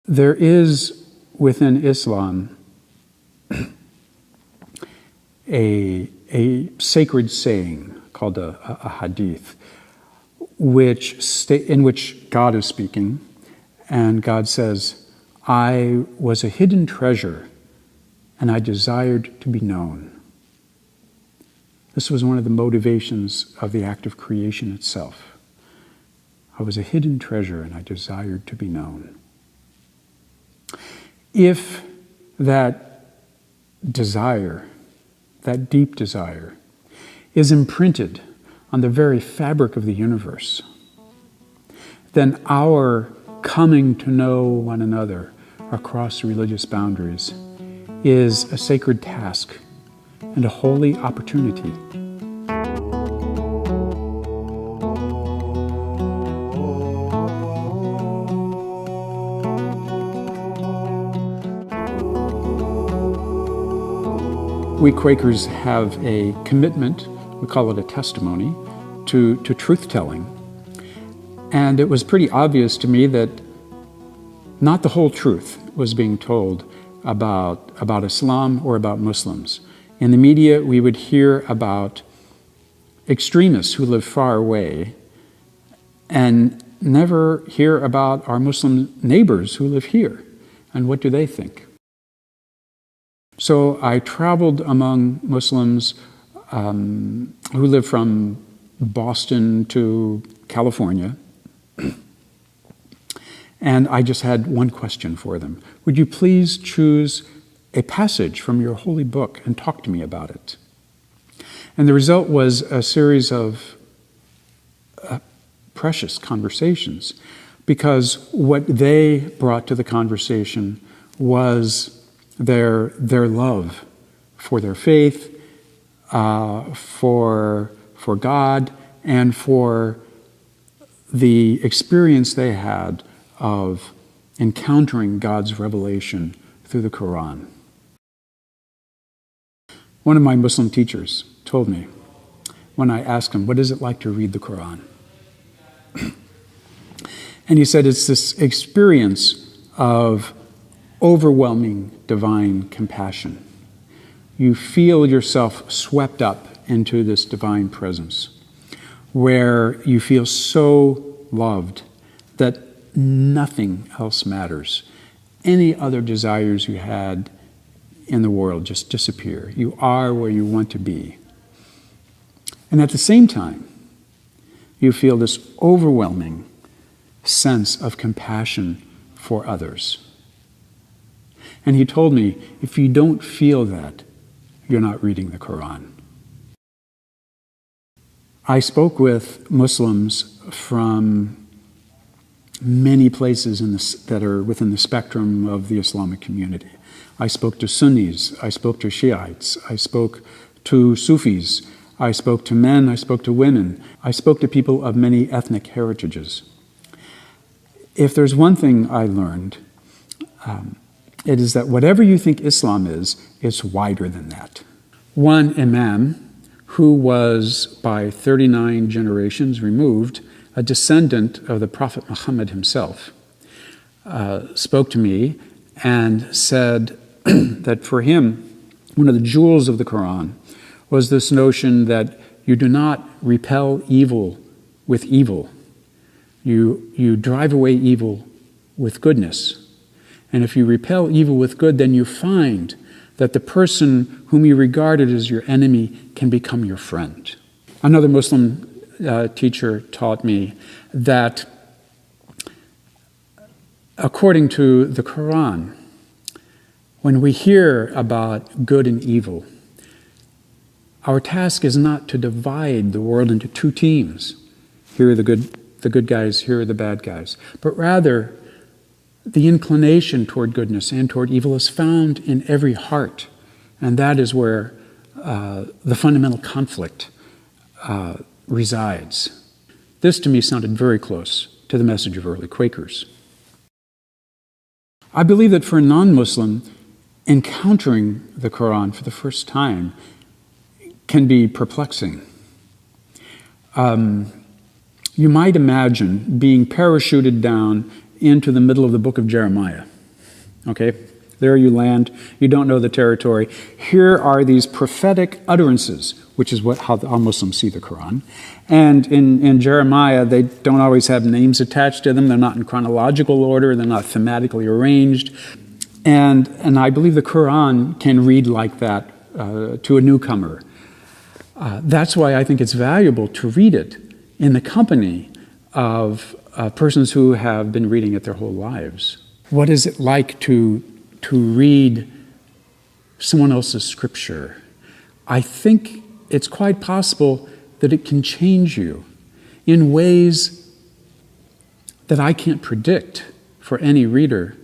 There is within Islam a sacred saying called a hadith, in which God is speaking, and God says, "I was a hidden treasure, and I desired to be known." This was one of the motivations of the act of creation itself. I was a hidden treasure, and I desired to be known. If that desire, that deep desire, is imprinted on the very fabric of the universe, then our coming to know one another across religious boundaries is a sacred task and a holy opportunity. We Quakers have a commitment, we call it a testimony, to truth-telling. And it was pretty obvious to me that not the whole truth was being told about Islam or about Muslims. In the media, we would hear about extremists who live far away and never hear about our Muslim neighbors who live here. And what do they think? So I traveled among Muslims who live from Boston to California, and I just had one question for them. Would you please choose a passage from your holy book and talk to me about it? And the result was a series of precious conversations, because what they brought to the conversation was their love for their faith, for God, and for the experience they had of encountering God's revelation through the Quran. One of my Muslim teachers told me, when I asked him, "What is it like to read the Quran?" And he said, "It's this experience of overwhelming divine compassion. You feel yourself swept up into this divine presence, where you feel so loved that nothing else matters. Any other desires you had in the world just disappear. You are where you want to be. And at the same time, you feel this overwhelming sense of compassion for others." And he told me, if you don't feel that, you're not reading the Quran. I spoke with Muslims from many places that are within the spectrum of the Islamic community. I spoke to Sunnis, I spoke to Shiites, I spoke to Sufis, I spoke to men, I spoke to women, I spoke to people of many ethnic heritages. If there's one thing I learned, it is that whatever you think Islam is, it's wider than that. One imam, who was by 39 generations removed, a descendant of the Prophet Muhammad himself, spoke to me and said that for him, one of the jewels of the Quran was this notion that you do not repel evil with evil. You drive away evil with goodness. And if you repel evil with good, then you find that the person whom you regarded as your enemy can become your friend. Another Muslim teacher taught me that according to the Quran, when we hear about good and evil, our task is not to divide the world into two teams. Here are the good guys, here are the bad guys. But rather, the inclination toward goodness and toward evil is found in every heart. And that is where the fundamental conflict resides. This to me sounded very close to the message of early Quakers. I believe that for a non-Muslim, encountering the Quran for the first time can be perplexing. You might imagine being parachuted down into the middle of the book of Jeremiah Okay? There you land. You don't know the territory. Here are these prophetic utterances, which is how Muslims see the Quran. And in Jeremiah, they don't always have names attached to them. They're not in chronological order. They're not thematically arranged. And I believe the Quran can read like that to a newcomer. That's why I think it's valuable to read it in the company of persons who have been reading it their whole lives. What is it like to read someone else's scripture? I think it's quite possible that it can change you in ways that I can't predict for any reader,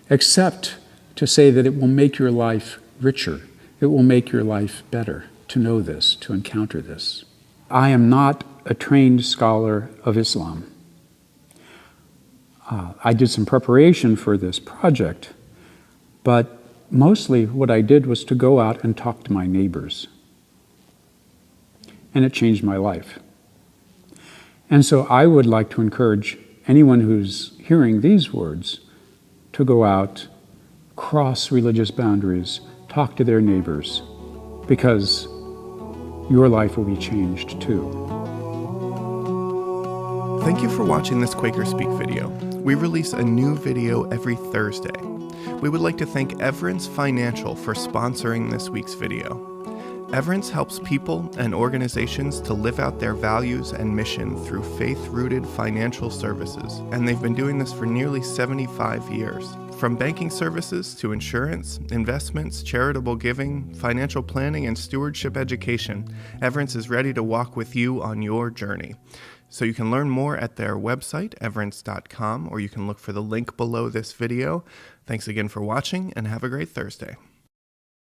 except to say that it will make your life richer. It will make your life better to know this, to encounter this. I am not a trained scholar of Islam. I did some preparation for this project, but mostly what I did was to go out and talk to my neighbors. And it changed my life. And so I would like to encourage anyone who's hearing these words to go out, cross religious boundaries, talk to their neighbors, because your life will be changed too. Thank you for watching this QuackerSpeak video. We release a new video every Thursday. We would like to thank Everence Financial for sponsoring this week's video. Everence helps people and organizations to live out their values and mission through faith-rooted financial services, and they've been doing this for nearly 75 years. From banking services to insurance, investments, charitable giving, financial planning, and stewardship education, Everence is ready to walk with you on your journey. So you can learn more at their website, everence.com, or you can look for the link below this video. Thanks again for watching, and have a great Thursday.